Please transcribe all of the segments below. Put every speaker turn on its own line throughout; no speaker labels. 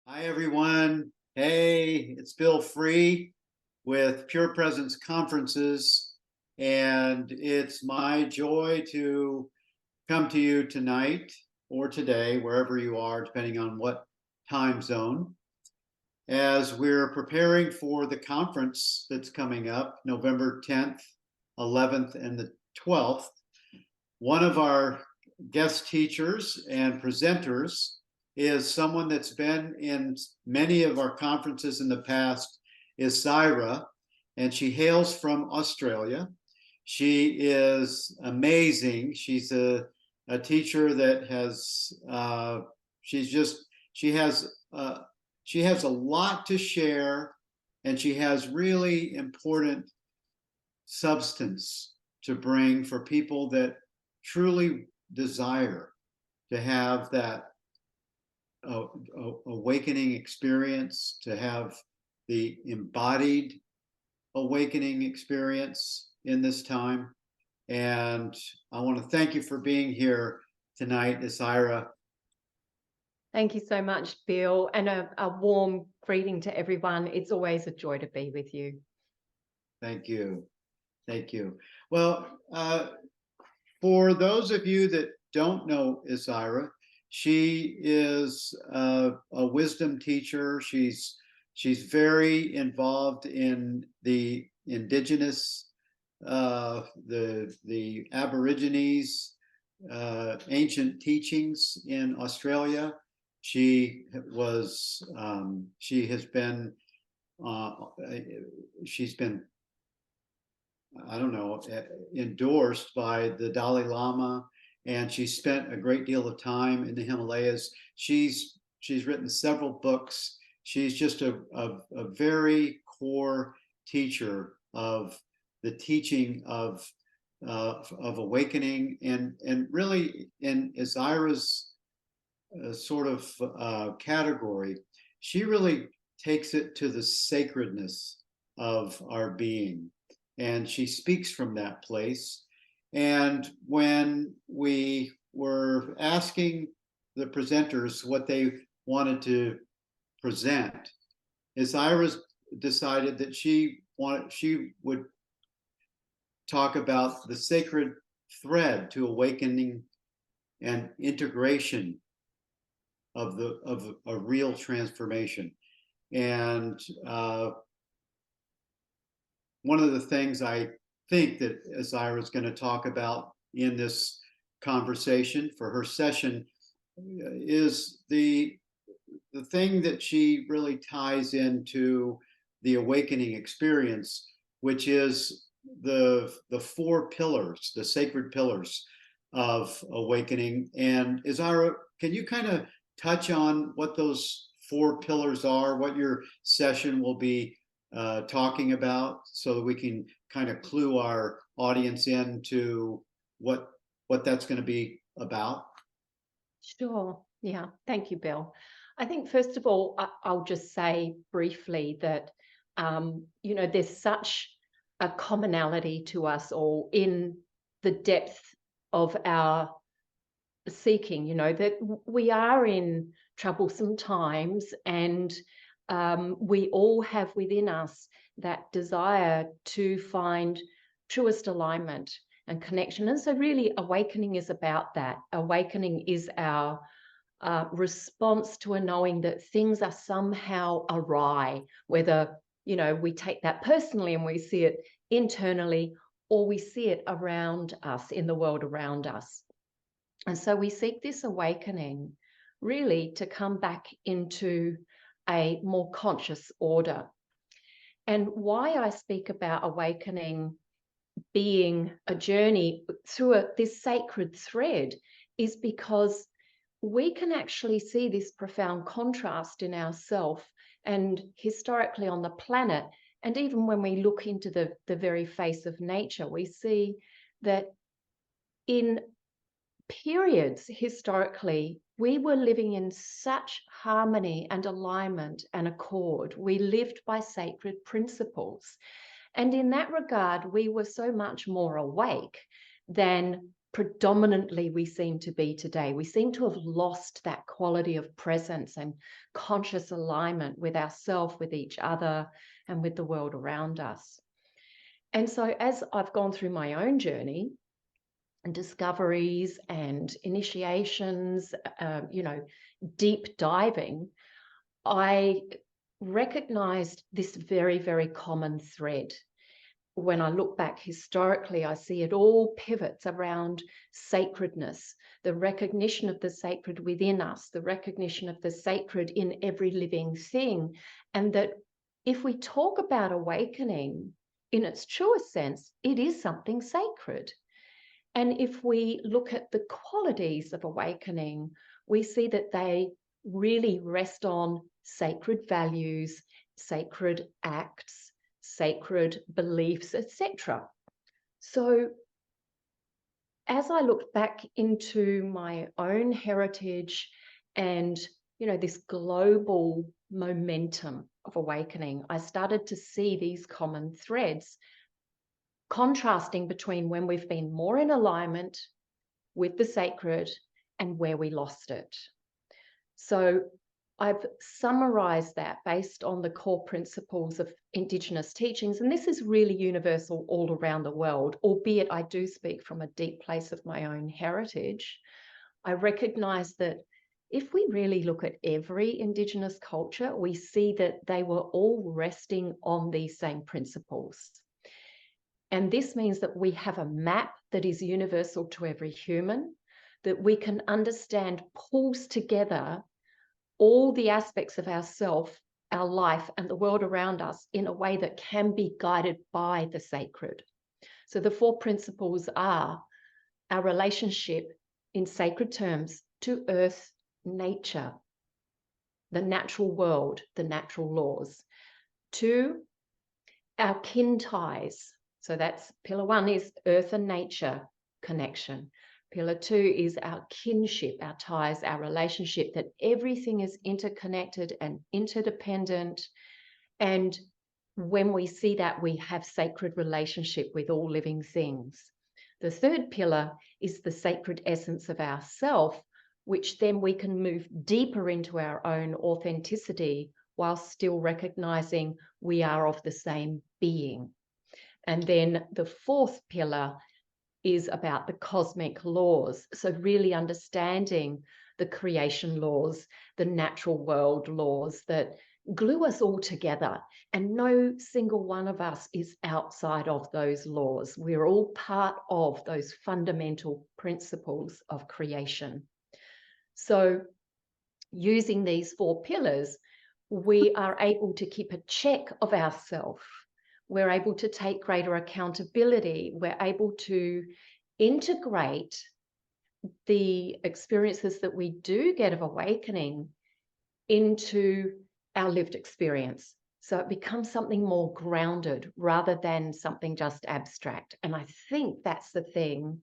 Hi, everyone. Hey, it's Bill Free with Pure Presence Conferences, and it's my joy to come to you tonight or today, wherever you are, depending on what time zone, as we're preparing for the conference that's coming up November 10th, 11th, and the 12th. One of our guest teachers and presenters is someone that's been in many of our conferences in the past, Isira, and she hails from Australia. She is amazing. She's a teacher that has she has she has a lot to share, and she has really important substance to bring for people that truly desire to have that awakening experience, to have the embodied awakening experience in this time. And I want to thank you for being here tonight, Isira.
Thank you so much, Bill, and a warm greeting to everyone. It's always a joy to be with you.
Thank you. Thank you. Well, for those of you that don't know Isira, she is a wisdom teacher. She's very involved in the indigenous, the Aborigines, ancient teachings in Australia. She has been, she's been, I don't know, endorsed by the Dalai Lama, and she spent a great deal of time in the Himalayas. She's written several books. She's just a very core teacher of the teaching of awakening, and really in Isira's sort of category, she really takes it to the sacredness of our being, and she speaks from that place. And when we were asking the presenters what they wanted to present, Isira decided that she would talk about the sacred thread to awakening and integration of a real transformation. And one of the things I think that Isira is going to talk about in this conversation for her session is the thing that she really ties into the awakening experience, which is the four pillars, the sacred pillars of awakening. And Isira, can you kind of touch on what those four pillars are, what your session will be talking about, so that we can kind of clue our audience into what that's going to be about?
Sure. Yeah. Thank you, Bill. I think, first of all, I'll just say briefly that, there's such a commonality to us all in the depth of our seeking, that we are in troublesome times, and we all have within us that desire to find truest alignment and connection. And so really awakening is about that. Awakening is our response to a knowing that things are somehow awry, whether, we take that personally and we see it internally, or we see it around us, in the world around us. And so we seek this awakening really to come back into a more conscious order. And why I speak about awakening being a journey through this sacred thread is because we can actually see this profound contrast in ourself and historically on the planet. And even when we look into the very face of nature, we see that in periods historically, we were living in such harmony and alignment and accord. We lived by sacred principles. And in that regard, we were so much more awake than predominantly we seem to be today. We seem to have lost that quality of presence and conscious alignment with ourselves, with each other, and with the world around us. And so as I've gone through my own journey and discoveries and initiations, deep diving, I recognized this very, very common thread. When I look back historically, I see it all pivots around sacredness, the recognition of the sacred within us, the recognition of the sacred in every living thing. And that if we talk about awakening in its truest sense, it is something sacred. And if we look at the qualities of awakening, we see that they really rest on sacred values, sacred acts, sacred beliefs, etc. So as I looked back into my own heritage and, this global momentum of awakening, I started to see these common threads contrasting between when we've been more in alignment with the sacred and where we lost it. So I've summarized that based on the core principles of Indigenous teachings, and this is really universal all around the world, albeit I do speak from a deep place of my own heritage. I recognize that if we really look at every Indigenous culture, we see that they were all resting on these same principles. And this means that we have a map that is universal to every human, that we can understand pulls together all the aspects of ourself, our life, and the world around us in a way that can be guided by the sacred. So the 4 principles are our relationship in sacred terms to earth, nature, the natural world, the natural laws. 2, our kin ties. So that's pillar 1 is earth and nature connection. Pillar 2 is our kinship, our ties, our relationship, that everything is interconnected and interdependent. And when we see that, we have sacred relationship with all living things. The 3rd pillar is the sacred essence of ourself, which then we can move deeper into our own authenticity while still recognizing we are of the same being. And then the 4th pillar is about the cosmic laws. So really understanding the creation laws, the natural world laws that glue us all together. And no single one of us is outside of those laws. We're all part of those fundamental principles of creation. So using these 4 pillars, we are able to keep a check of ourselves. We're able to take greater accountability. We're able to integrate the experiences that we do get of awakening into our lived experience. So it becomes something more grounded rather than something just abstract. And I think that's the thing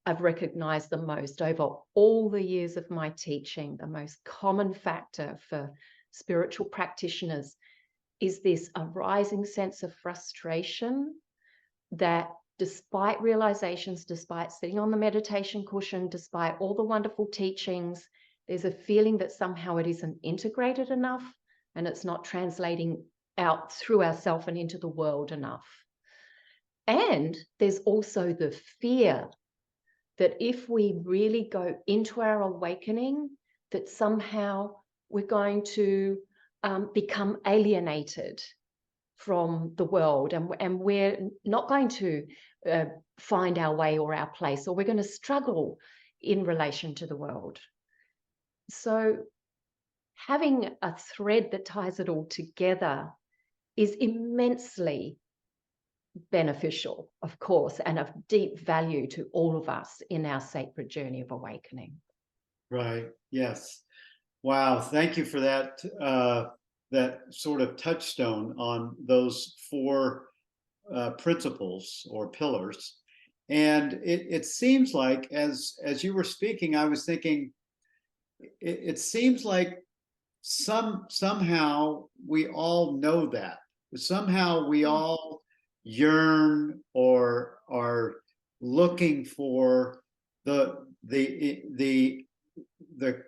I've recognized the most over all the years of my teaching. The most common factor for spiritual practitioners is this arising sense of frustration that despite realizations, despite sitting on the meditation cushion, despite all the wonderful teachings, there's a feeling that somehow it isn't integrated enough and it's not translating out through ourselves and into the world enough. And there's also the fear that if we really go into our awakening, that somehow we're going to become alienated from the world, and we're not going to find our way or our place, or we're going to struggle in relation to the world. So having a thread that ties it all together is immensely beneficial, of course, and of deep value to all of us in our sacred journey of awakening.
Right. Yes. Wow. Thank you for that. That sort of touchstone on those 4 principles or pillars. And it seems like as you were speaking, I was thinking, it seems like somehow we all know that. Somehow we all yearn or are looking for the the the the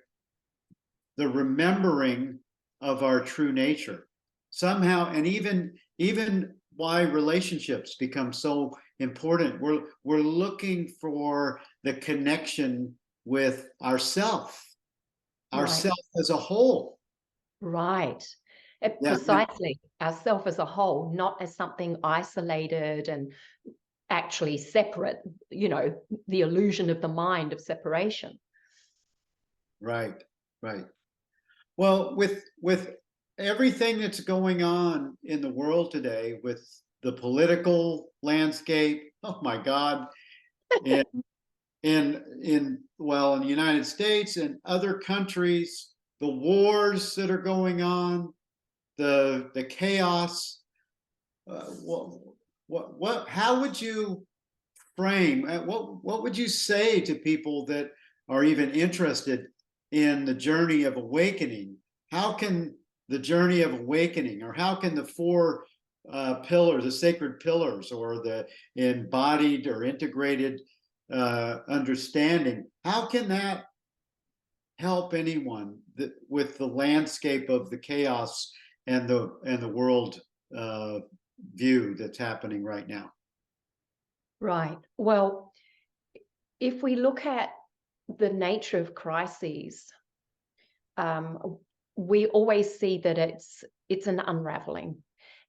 the remembering of our true nature somehow, and even why relationships become so important. We're looking for the connection with ourself
Right.
as a whole.
Right.
Yeah,
Precisely. Ourself as a whole, not as something isolated and actually separate, the illusion of the mind of separation.
right, right. Well, with everything that's going on in the world today, with the political landscape, oh my God, in in the United States and other countries, the wars that are going on, the chaos. What how would you frame? What would you say to people that are even interested in the journey of awakening? How can the journey of awakening, or how can the four pillars, the sacred pillars, or the embodied or integrated understanding, how can that help anyone with the landscape of the chaos and the world view that's happening right now?
Right. Well, if we look at the nature of crises, we always see that it's an unraveling.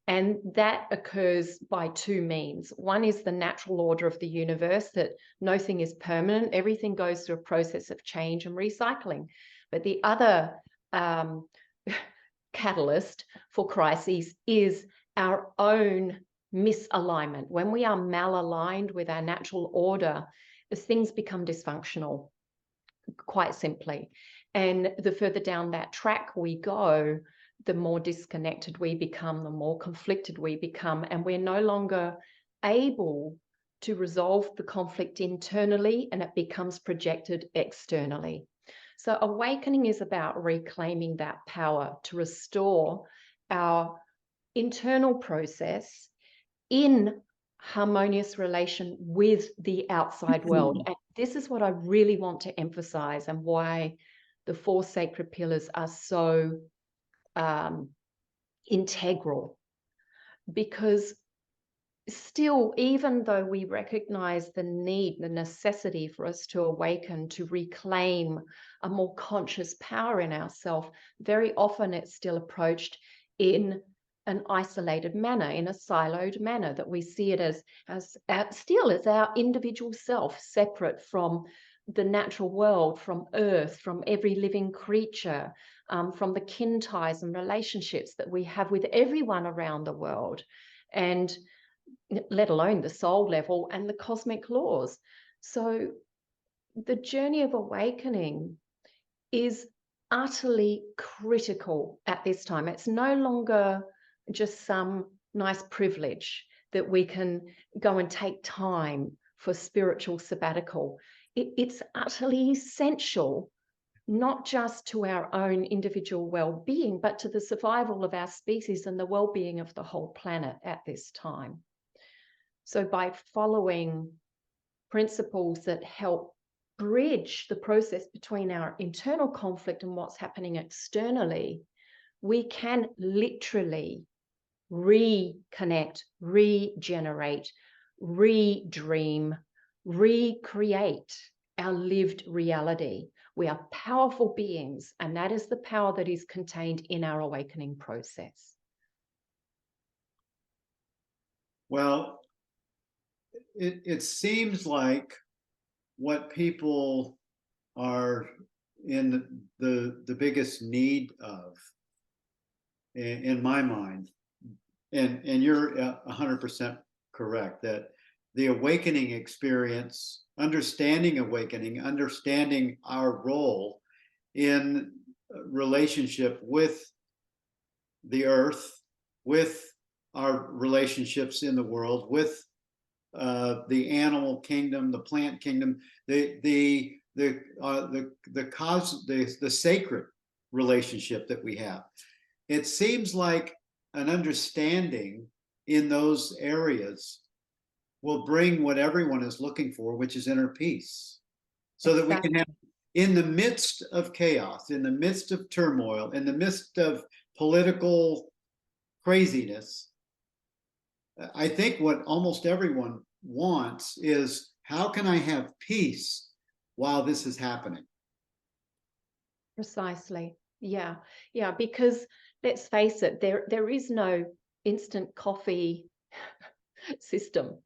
And that occurs by two means. One is the natural order of the universe, that nothing is permanent, everything goes through a process of change and recycling. But the other um, catalyst for crises is our own misalignment. When we are malaligned with our natural order, things become dysfunctional, quite simply. And the further down that track we go, the more disconnected we become, the more conflicted we become, and we're no longer able to resolve the conflict internally, and it becomes projected externally. So awakening is about reclaiming that power to restore our internal process in harmonious relation with the outside world. And this is what I really want to emphasize, and why the four sacred pillars are so integral. Because still, even though we recognize the need, the necessity for us to awaken, to reclaim a more conscious power in ourselves, very often it's still approached in an isolated manner, in a siloed manner, that we see it as still as our individual self, separate from the natural world, from earth, from every living creature, from the kin ties and relationships that we have with everyone around the world, and let alone the soul level and the cosmic laws. So the journey of awakening is utterly critical at this time. It's no longer just some nice privilege that we can go and take time for spiritual sabbatical. It's utterly essential, not just to our own individual well-being, but to the survival of our species and the well-being of the whole planet at this time. So by following principles that help bridge the process between our internal conflict and what's happening externally, we can literally reconnect, regenerate, redream, recreate our lived reality. We are powerful beings, and that is the power that is contained in our awakening process.
Well, it seems like what people are in the biggest need of, in my mind, and you're 100% correct, that the awakening experience, understanding our role in relationship with the earth, with our relationships in the world, with the animal kingdom, the plant kingdom, the sacred relationship that we have. It seems like an understanding in those areas will bring what everyone is looking for, which is inner peace. so that we can
Exactly.
have, in the midst of chaos, in the midst of turmoil, in the midst of political craziness, I think what almost everyone wants is, how can I have peace while this is happening?
Precisely. Yeah. Yeah. Because let's face it, there is no instant coffee system.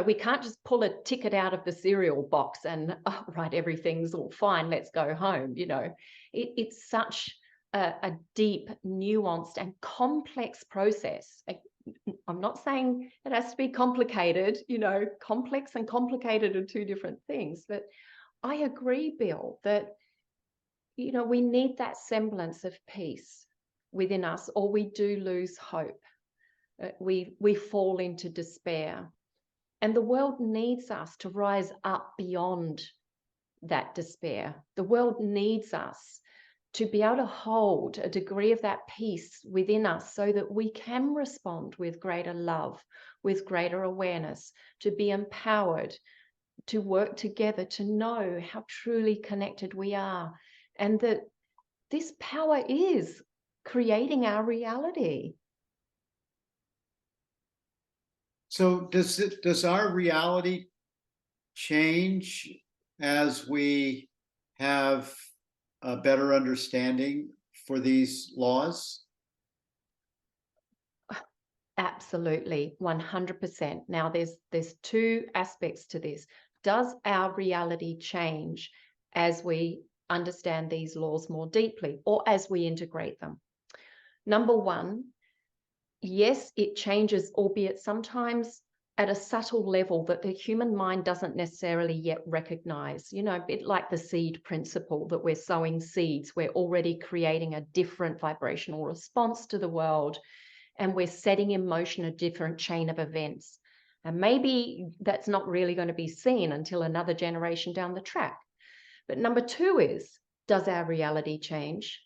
We can't just pull a ticket out of the cereal box and, oh, right, everything's all fine, let's go home. It's such a deep, nuanced, and complex process. I'm not saying it has to be complicated. Complex and complicated are two different things. But I agree, Bill, that we need that semblance of peace within us, or we do lose hope. We fall into despair. And the world needs us to rise up beyond that despair. The world needs us to be able to hold a degree of that peace within us so that we can respond with greater love, with greater awareness, to be empowered, to work together, to know how truly connected we are, and that this power is creating our reality.
So does our reality change as we have a better understanding for these laws?
Absolutely, 100%. Now, there's two aspects to this. Does our reality change as we understand these laws more deeply, or as we integrate them? Number one, yes, it changes, albeit sometimes at a subtle level that the human mind doesn't necessarily yet recognize. A bit like the seed principle, that we're sowing seeds, we're already creating a different vibrational response to the world, and we're setting in motion a different chain of events. And maybe that's not really going to be seen until another generation down the track. But number two is, does our reality change?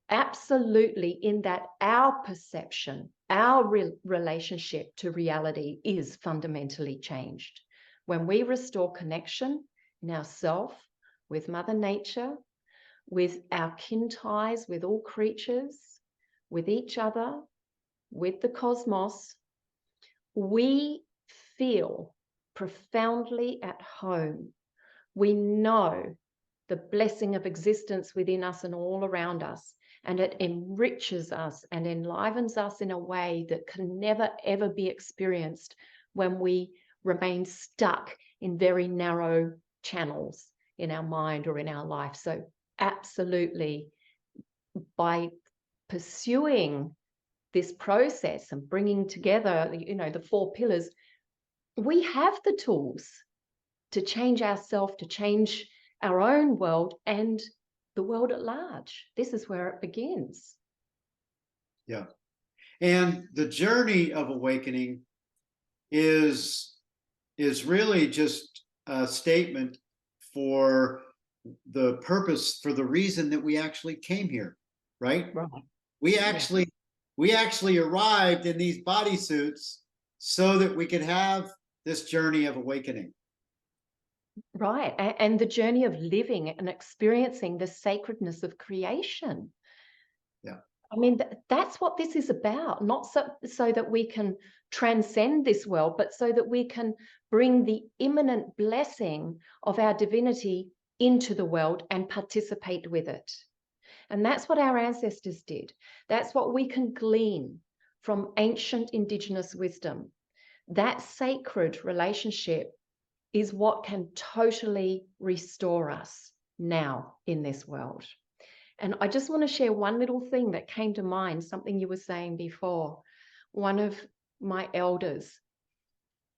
Absolutely, in that our perception, our relationship to reality is fundamentally changed. When we restore connection in ourself, with Mother Nature, with our kin ties, with all creatures, with each other, with the cosmos, we feel profoundly at home. We know the blessing of existence within us and all around us, and it enriches us and enlivens us in a way that can never, ever be experienced when we remain stuck in very narrow channels in our mind or in our life. So absolutely, by pursuing this process and bringing together, the four pillars, we have the tools to change ourselves, to change our own world and the world at large. This is where it begins.
Yeah. And the journey of awakening is really just a statement for the purpose, for the reason that we actually came here, right?
Right.
We actually arrived in these bodysuits so that we could have this journey of awakening.
Right. And the journey of living and experiencing the sacredness of creation.
Yeah.
I mean, that's what this is about, not so that we can transcend this world, but so that we can bring the imminent blessing of our divinity into the world and participate with it. And that's what our ancestors did. That's what we can glean from ancient Indigenous wisdom. That sacred relationship is what can totally restore us now in this world. And I just want to share one little thing that came to mind, something you were saying before. One of my elders,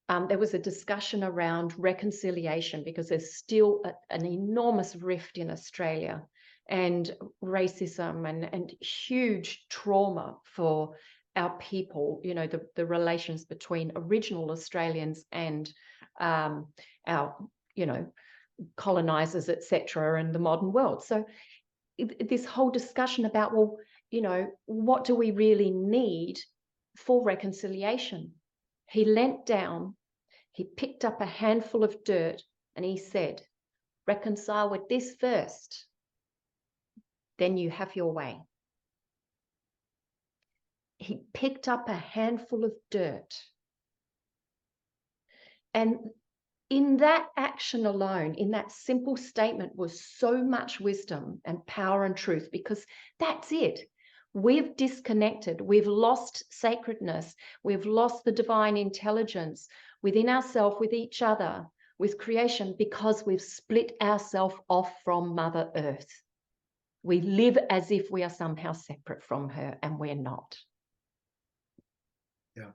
there was a discussion around reconciliation, because there's still an enormous rift in Australia, and racism and huge trauma for our people, the relations between original Australians and our, colonizers, etc., and the modern world. So this whole discussion about, well, what do we really need for reconciliation? He leant down, he picked up a handful of dirt, and he said, reconcile with this first, then you have your way. He picked up a handful of dirt. And in that action alone, in that simple statement, was so much wisdom and power and truth, because that's it. We've disconnected. We've lost sacredness. We've lost the divine intelligence within ourselves, with each other, with creation, because we've split ourselves off from Mother Earth. We live as if we are somehow separate from her, and we're not.
Yeah.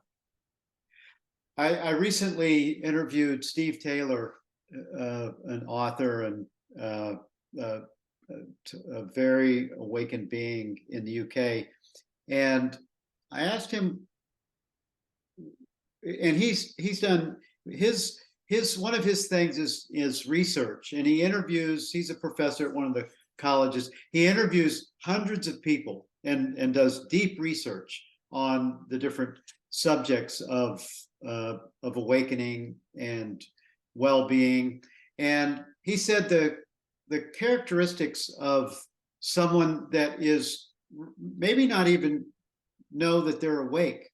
I recently interviewed Steve Taylor, an author and a very awakened being in the UK. And I asked him, and he's done his one of his things is research, and he interviews. He's a professor at one of the colleges. He interviews hundreds of people and does deep research on the different subjects of awakening and well-being. And he said the characteristics of someone that is maybe not even know that they're awake,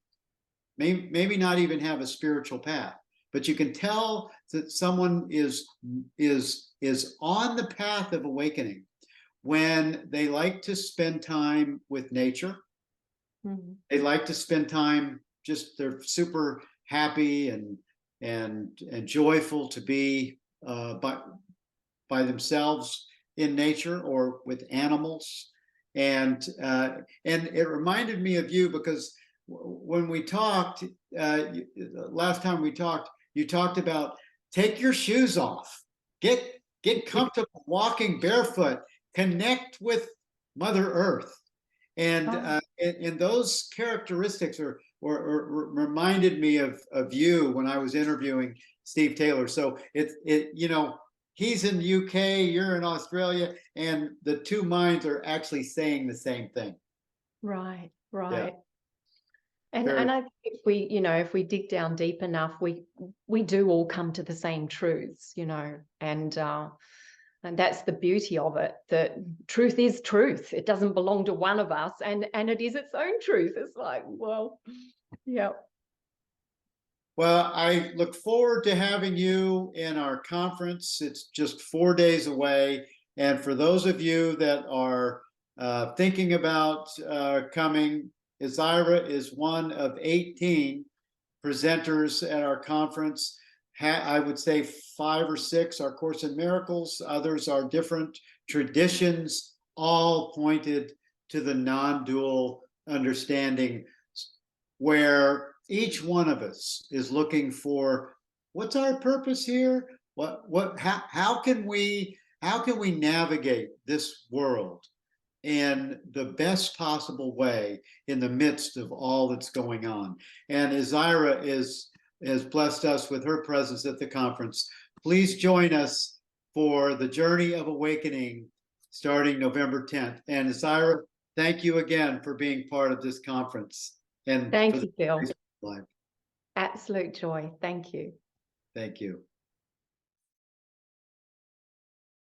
maybe not even have a spiritual path, but you can tell that someone is on the path of awakening when they like to spend time with nature. Mm-hmm. They like to spend time, just they're super happy and joyful to be by themselves in nature or with animals. And it reminded me of you, because when we talked last time we talked, you talked about take your shoes off, get comfortable walking barefoot, connect with Mother Earth, and those characteristics or reminded me of you when I was interviewing Steve Taylor. So he's in the UK, you're in Australia, and the two minds are actually saying the same thing.
Right.
Yeah.
And I think if we dig down deep enough, we do all come to the same truths, and that's the beauty of it, that truth is truth. It doesn't belong to one of us, and it is its own truth. It's like, well, yeah.
Well, I look forward to having you in our conference. It's just 4 days away. And for those of you that are thinking about coming, Isira is one of 18 presenters at our conference. I would say 5 or 6 are Course in Miracles. Others are different traditions, all pointed to the non-dual understanding, where each one of us is looking for, what's our purpose here? How can we navigate this world in the best possible way in the midst of all that's going on? And Isira has blessed us with her presence at the conference. Please join us for the Journey of Awakening starting November 10th. And Isira, thank you again for being part of this conference. And
thank you, Bill.
Life.
Absolute joy. Thank you.
Thank you.